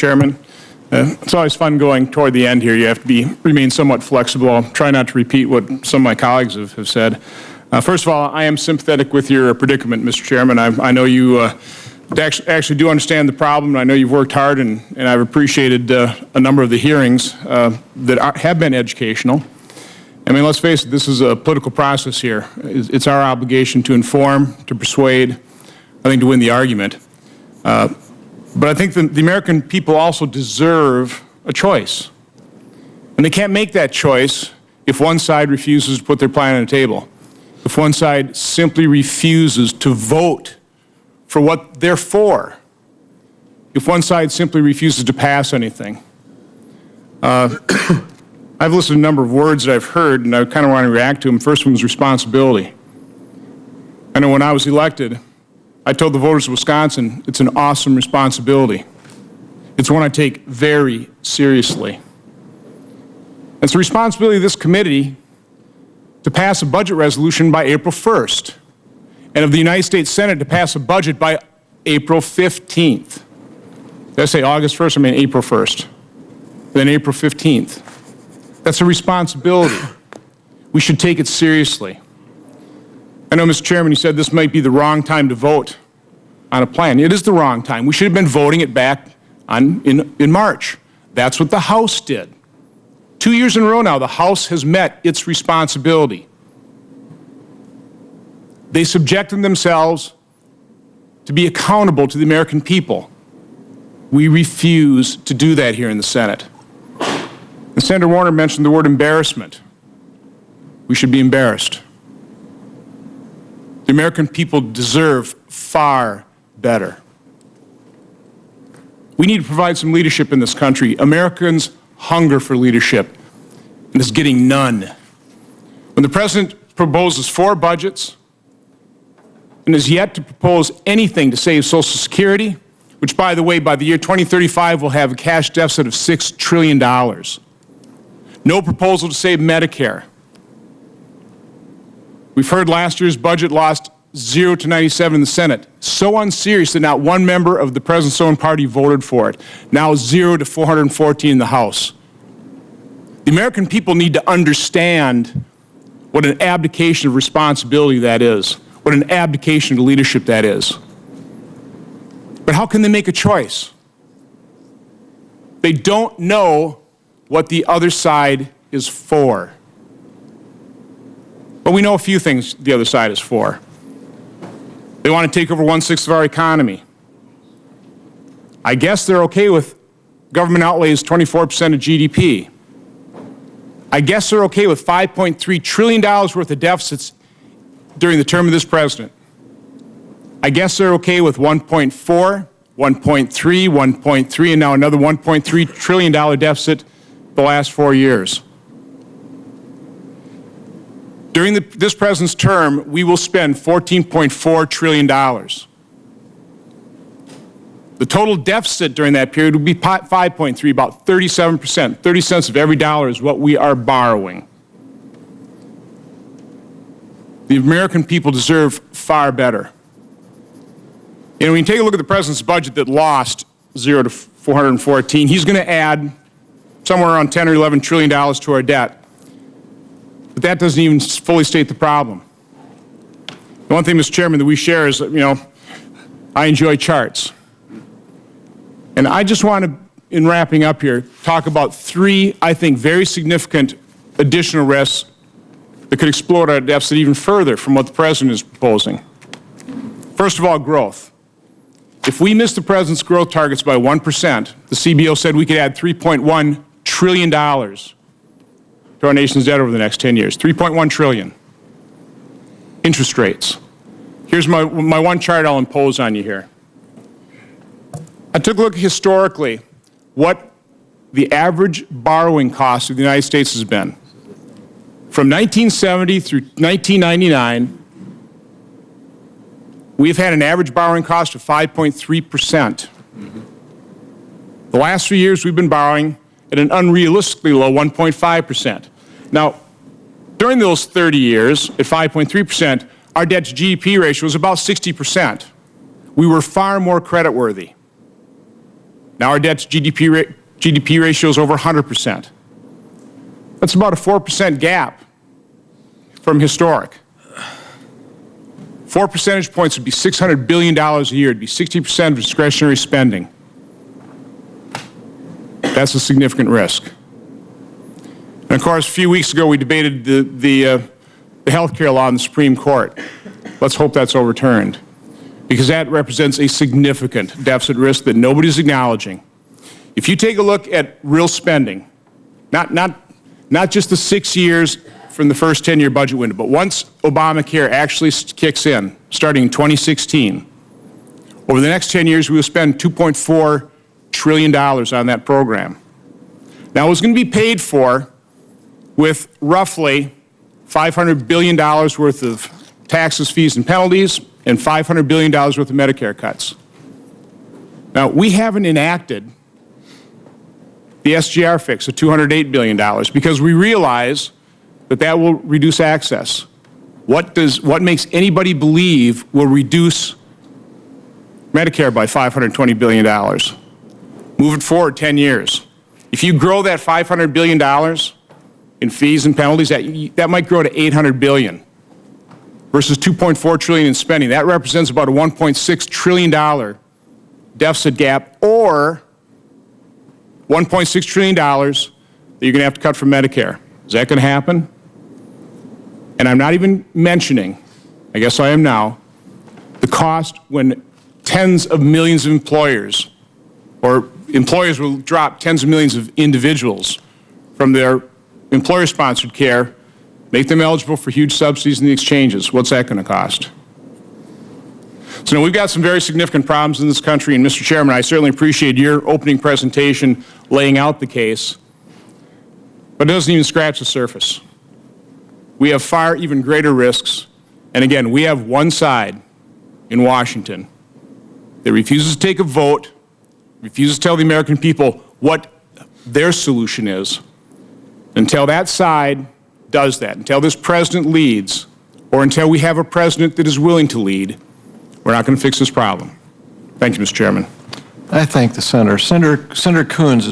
Chairman. It's always fun going toward the end here. You have to remain somewhat flexible. I'll try not to repeat what some of my colleagues have said. First of all, I am sympathetic with your predicament, Mr. Chairman. I know you actually do understand the problem, and I know you've worked hard, and I've appreciated a number of the hearings that have been educational. I mean, let's face it, this is a political process here. It's our obligation to inform, to persuade, I think to win the argument. But I think the American people also deserve a choice. And they can't make that choice if one side refuses to put their plan on the table. If one side simply refuses to vote for what they're for. If one side simply refuses to pass anything. I've listened to a number of words that I've heard, and I kind of want to react to them. First one was responsibility. I know when I was elected, I told the voters of Wisconsin, it's an awesome responsibility. It's one I take very seriously. It's the responsibility of this committee to pass a budget resolution by April 1st, and of the United States Senate to pass a budget by April 15th. Did I say August 1st? I mean April 1st. Then April 15th. That's a responsibility. We should take it seriously. I know, Mr. Chairman, you said this might be the wrong time to vote on a plan. It is the wrong time. We should have been voting it back in March. That's what the House did. 2 years in a row now, the House has met its responsibility. They subjected themselves to be accountable to the American people. We refuse to do that here in the Senate. And Senator Warner mentioned the word embarrassment. We should be embarrassed. The American people deserve far better. We need to provide some leadership in this country. Americans hunger for leadership, and is getting none. When the President proposes 4 budgets and is yet to propose anything to save Social Security, which, by the way, by the year 2035 will have a cash deficit of $6 trillion. No proposal to save Medicare. We've heard last year's budget lost 0 to 97 in the Senate. So unserious that not one member of the President's own party voted for it. Now 0 to 414 in the House. The American people need to understand what an abdication of responsibility that is, what an abdication of leadership that is. But how can they make a choice? They don't know what the other side is for. But we know a few things the other side is for. They want to take over 1/6 of our economy. I guess they're okay with government outlays 24% of GDP. I guess they're okay with $5.3 trillion worth of deficits during the term of this president. I guess they're okay with 1.4, 1.3, 1.3, and now another $1.3 trillion deficit the last 4 years. During this president's term, we will spend $14.4 trillion. The total deficit during that period will be 5.3, about 37%. 30 cents of every dollar is what we are borrowing. The American people deserve far better. You know, when you take a look at the president's budget that lost 0 to 414, he's going to add somewhere around $10 or $11 trillion to our debt. But that doesn't even fully state the problem. The one thing, Mr. Chairman, that we share is, I enjoy charts. And I just want to, in wrapping up here, talk about 3, I think, very significant additional risks that could explode our deficit even further from what the President is proposing. First of all, growth. If we miss the President's growth targets by 1%, the CBO said we could add $3.1 trillion to our nation's debt over the next 10 years. $3.1 trillion. Interest rates. Here's my one chart I'll impose on you here. I took a look historically what the average borrowing cost of the United States has been. From 1970 through 1999, we've had an average borrowing cost of 5.3%. The last 3 years, we've been borrowing at an unrealistically low 1.5%. Now, during those 30 years, at 5.3%, our debt-to-GDP ratio was about 60%. We were far more creditworthy. Now our debt to GDP ratio is over 100%. That's about a 4% gap from historic. 4 percentage points would be $600 billion a year. It'd be 60% of discretionary spending. That's a significant risk. And of course, a few weeks ago, we debated the health care law in the Supreme Court. Let's hope that's overturned, because that represents a significant deficit risk that nobody's acknowledging. If you take a look at real spending, not just the 6 years from the first 10-year budget window, but once Obamacare actually kicks in, starting in 2016, over the next 10 years, we will spend $2.4 trillion on that program. Now, it was going to be paid for with roughly $500 billion worth of taxes, fees, and penalties, and $500 billion worth of Medicare cuts. Now, we haven't enacted the SGR fix of $208 billion because we realize that will reduce access. What makes anybody believe will reduce Medicare by $520 billion? Move it forward 10 years. If you grow that $500 billion in fees and penalties, that might grow to $800 billion versus $2.4 trillion in spending. That represents about a $1.6 trillion deficit gap, or $1.6 trillion that you're going to have to cut from Medicare. Is that going to happen? And I'm not even mentioning, I guess I am now, the cost when tens of millions of employers will drop tens of millions of individuals from their employer-sponsored care, make them eligible for huge subsidies in the exchanges. What's that going to cost? So now we've got some very significant problems in this country, and Mr. Chairman, I certainly appreciate your opening presentation laying out the case, but it doesn't even scratch the surface. We have far even greater risks, and again, we have one side in Washington that refuses to take a vote, refuses to tell the American people what their solution is. Until that side does that, until this president leads, or until we have a president that is willing to lead, we're not going to fix this problem. Thank you, Mr. Chairman. I thank the Senator. Senator Coons